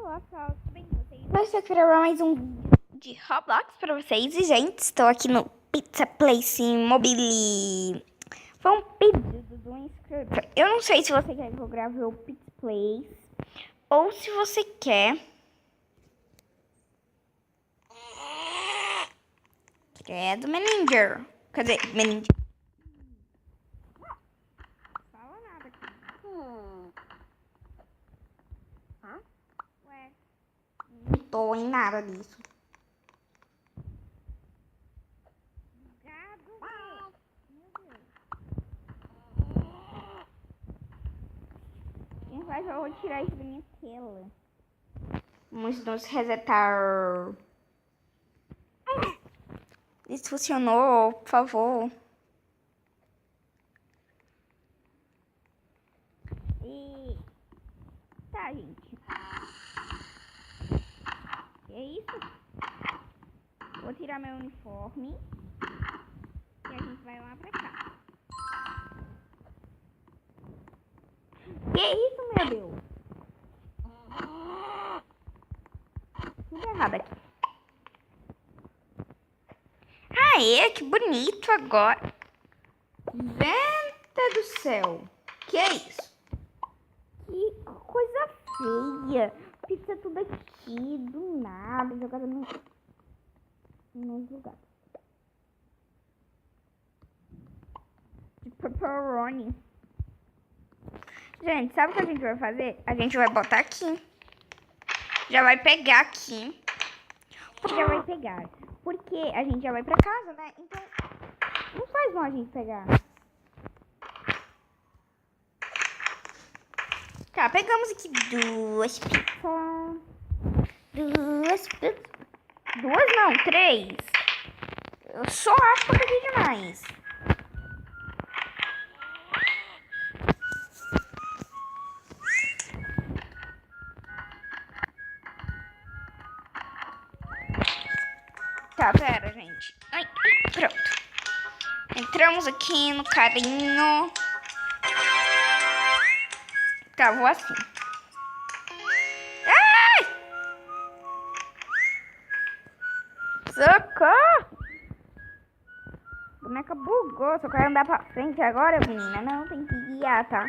Olá pessoal, tudo bem com vocês? Hoje eu estou aqui gravar mais um vídeo de Roblox pra vocês. E gente, estou aqui no Pizza Place Mobile. Foi um pedido do inscrito. Eu não sei se você quer que eu grave o Pizza Place ou se você quer... Credo, Meninger. Cadê? Meninger. Fala nada aqui. Ué. Não tô em nada disso. Gado. Meu Deus. Quem faz? Eu vou tirar isso da minha tela. Vamos nos resetar. Isso funcionou, por favor. E... Tá, gente. Que é isso? Vou tirar meu uniforme. E a gente vai lá pra cá. Que é isso, meu Deus? Tudo errado aqui. Aê, que bonito agora. Venta do céu. Que é isso? Que coisa feia. Pizza tudo aqui, do nada, jogada no lugar. De pepperoni. Gente, sabe o que a gente vai fazer? A gente vai botar aqui. Já vai pegar aqui. Já vai pegar. Porque a gente já vai pra casa, né? Então, não faz mal a gente pegar. Tá, pegamos aqui duas pizzas. Duas pizzas. Duas não, três. Eu só acho que eu peguei demais. Tá, pera, gente. Ai, pronto. Entramos aqui no carrinho. Tá, vou assim. Ai! Socorro! A boneca bugou. Só quero andar pra frente agora, menina. Não, tem que guiar, tá?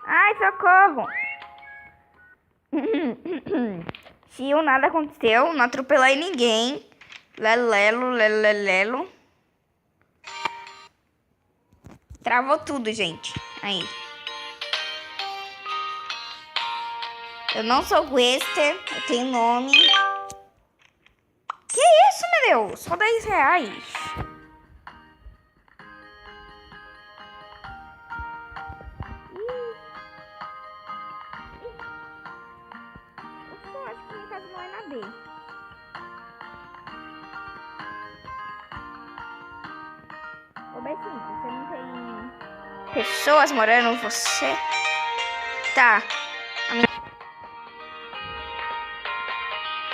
Ai, socorro! Se o nada aconteceu, não atropelei ninguém. Lelelo, lelelelo. Travou tudo, gente. Aí. Eu não sou Wester, eu tenho nome. Que isso, meu Deus? Só 10 reais. Eu acho que minha casa não é na B. Ô, Betinho, você não tem pessoas morando com você? Tá.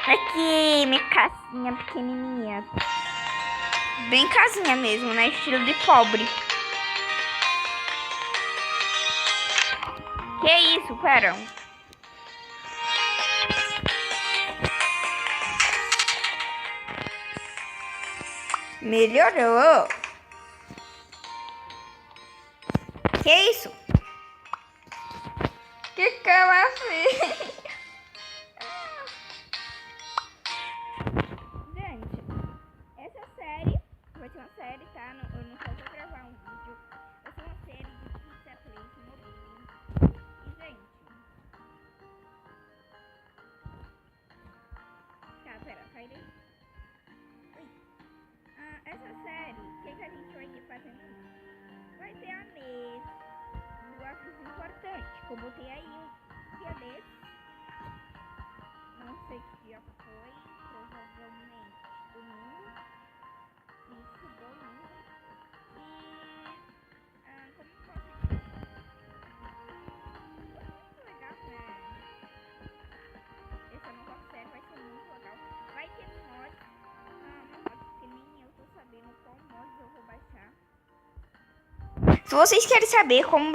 Aqui, minha casinha pequenininha. Bem casinha mesmo, né? Estilo de pobre. Que isso, pera. Melhorou. Que isso? Que cama feia. Gente, essa série vai ser uma série, tá? Eu não só vou gravar um vídeo. Vai ser uma série de Pizza Place Mobile. E, gente... Tá, pera, sai daí. Essa série, o que a gente vai ter fazendo? Vai ter a mesa, negócios importantes, que eu botei aí um dia desses. Não sei que dia foi, provavelmente domingo. Isso, domingo. E como posso dizer? Foi muito legal, né? Essa nova série vai ser muito legal. Vai ter mods. Uma mod que nem eu tô sabendo qual mod eu vou baixar. Se vocês querem saber como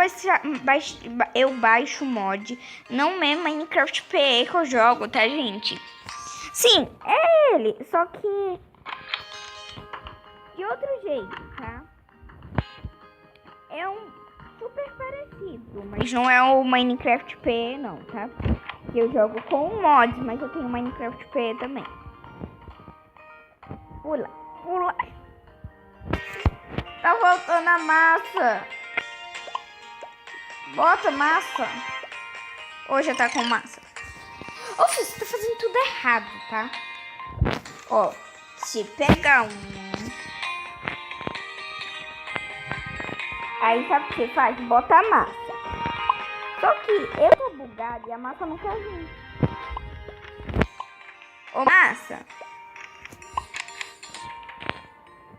eu baixo o mod, não é Minecraft PE que eu jogo, tá, gente? Sim, é ele, só que de outro jeito, tá? É um super parecido, mas não é o Minecraft PE não, tá? Eu jogo com mods, mas eu tenho Minecraft PE também. Pula, pula. Tá voltando a massa. Bota massa. Ou já tá com massa? Ô, filho, você tá fazendo tudo errado, tá? Ó, se pega um. Aí sabe o que você faz? Bota a massa. Só que eu tô bugado e a massa não quer vir. Ô, massa.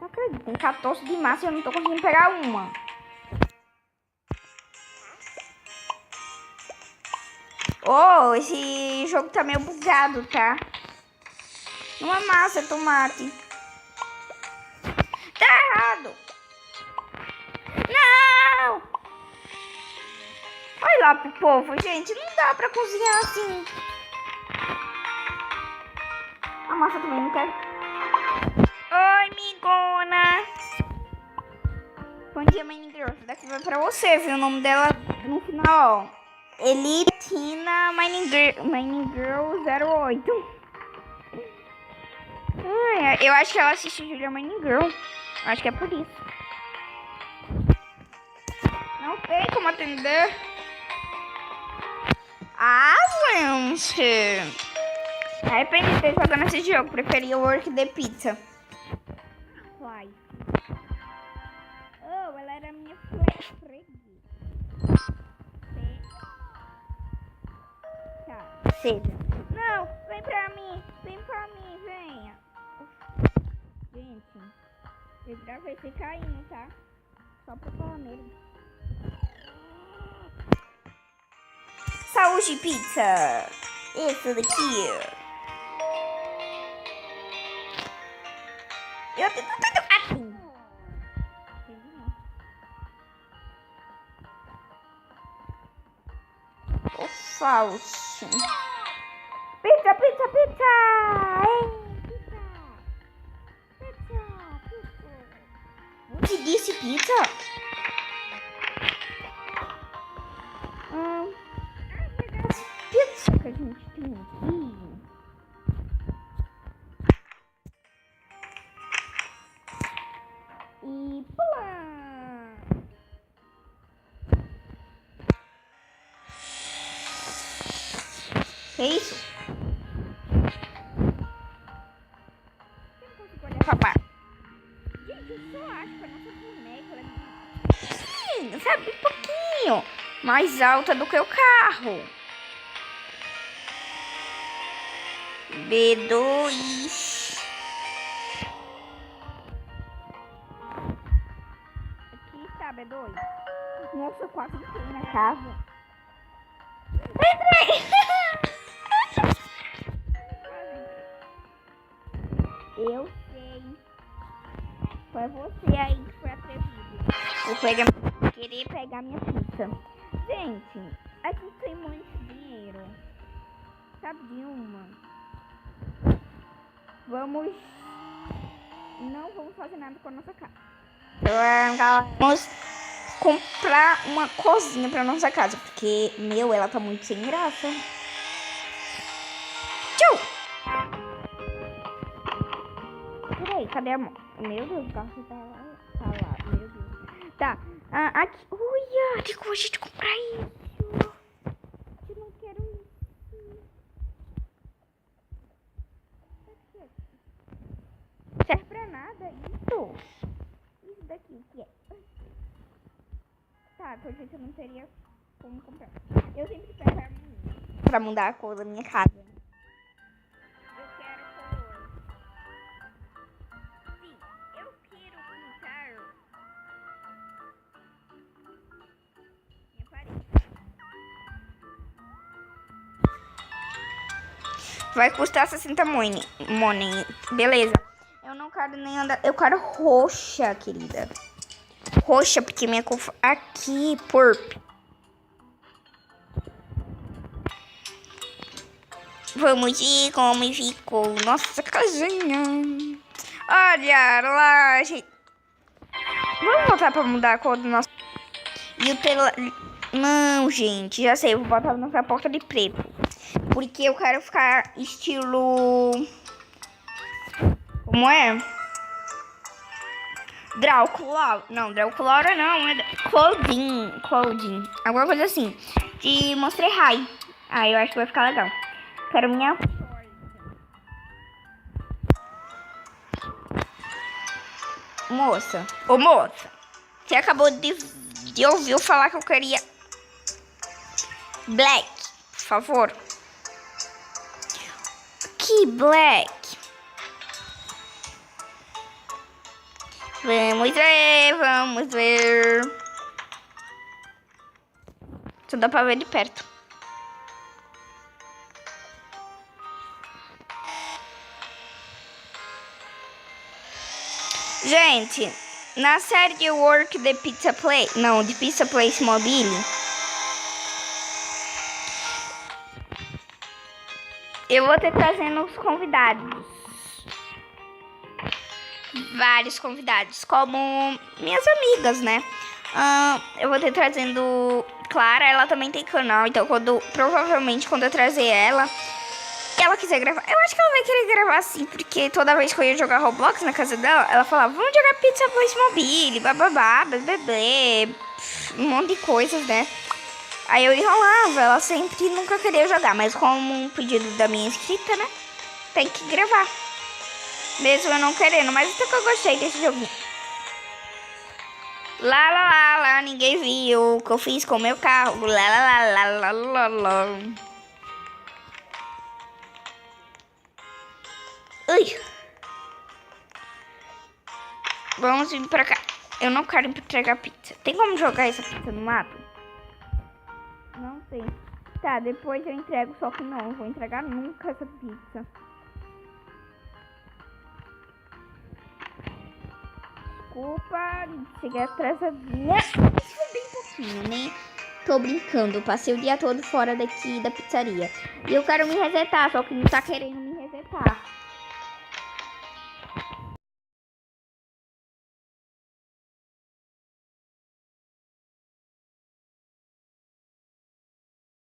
Não acredito, tem 14 de massa e eu não tô conseguindo pegar uma. Oh, esse jogo tá meio bugado, tá? Não é massa, é tomate. Tá errado. Não! Olha lá pro povo, gente. Não dá pra cozinhar assim. A massa também não quer. Oi, migona. Bom dia, Minecraft. Daqui vai pra você, viu? O nome dela no final, ó. Elitina Minegirl 08. Eu acho que ela assiste Julia Minegirl. Acho que é por isso. Não tem como atender. Ah, gente. Arrependi de ter jogado esse jogo. Preferia o Work the Pizza. Fly. Oh, ela era minha freguesa. Seja. Não, vem pra mim, venha. Gente, eu gravei você caindo, tá? Só pra falar mesmo. Saúde pizza. Esse daqui. Eu tô assim. O falso. Pizza, pizza, pizza! Ei, pizza! Pizza! Você disse pizza? Pizza que a gente tem aqui. E pula! Que isso? Papá. Gente, eu só acho que a nossa boneca ela sabe, um pouquinho mais alta do que o carro. B2. Aqui está B2. Nossa, quase entrei na casa. Entrei! Eu sei. Foi você aí que foi atrevido. Vou querer pegar minha pizza. Gente, a gente tem muito dinheiro. Sabe de uma? Não vamos fazer nada com a nossa casa. Vamos comprar uma cozinha pra nossa casa. Porque, ela tá muito sem graça. Tchau! Peraí, cadê a mão? Meu Deus, o carro tá lá, meu Deus. Tá, aqui. Uia, tem como a gente comprar isso? Eu não quero isso. Serve pra nada isso? Isso daqui, o que é? Tá, por jeito eu não teria como comprar. Eu sempre peço pra mudar a cor da minha casa. Vai custar 60 money. Beleza. Eu não quero nem andar. Eu quero roxa, querida. roxa, porque minha cor aqui, purple. Vamos ver como ficou nossa casinha. Olha lá, gente. Vamos voltar pra mudar a cor do nosso... E o tela... Não, gente, já sei, eu vou botar nossa porta de preto. Porque eu quero ficar estilo... Como é? Drácula. Não, Drácula não. É Claudine. Alguma coisa assim. De Monster High. Ah, eu acho que vai ficar legal. Quero minha... Moça. Ô, moça. Você acabou de ouvir eu falar que eu queria... Black. Por favor. Que black? Vamos ver. Só dá pra ver de perto. Gente, na série de Work the Pizza Place... Não, de Pizza Place Mobile... Eu vou ter trazendo os convidados. Vários convidados, como minhas amigas, né? Eu vou ter trazendo Clara, ela também tem canal, então provavelmente quando eu trazer ela, e ela quiser gravar, eu acho que ela vai querer gravar sim, porque toda vez que eu ia jogar Roblox na casa dela, ela falava, vamos jogar Pizza Place Mobile, bababá, bebê, um monte de coisas, né? Aí eu enrolava, ela sempre nunca queria jogar, mas como um pedido da minha inscrita, né? Tem que gravar. Mesmo eu não querendo, mas até que eu gostei desse joguinho. Lá, ninguém viu o que eu fiz com o meu carro. Lá. Ui. Vamos vir pra cá. Eu não quero entregar pizza. Tem como jogar essa pizza no mato? Não tem. Tá, depois eu entrego, só que não vou entregar nunca essa pizza. Desculpa, cheguei atrasadinha. Isso foi bem pouquinho, né? Tô brincando, passei o dia todo fora daqui da pizzaria. E eu quero me resetar, só que não tá querendo me resetar.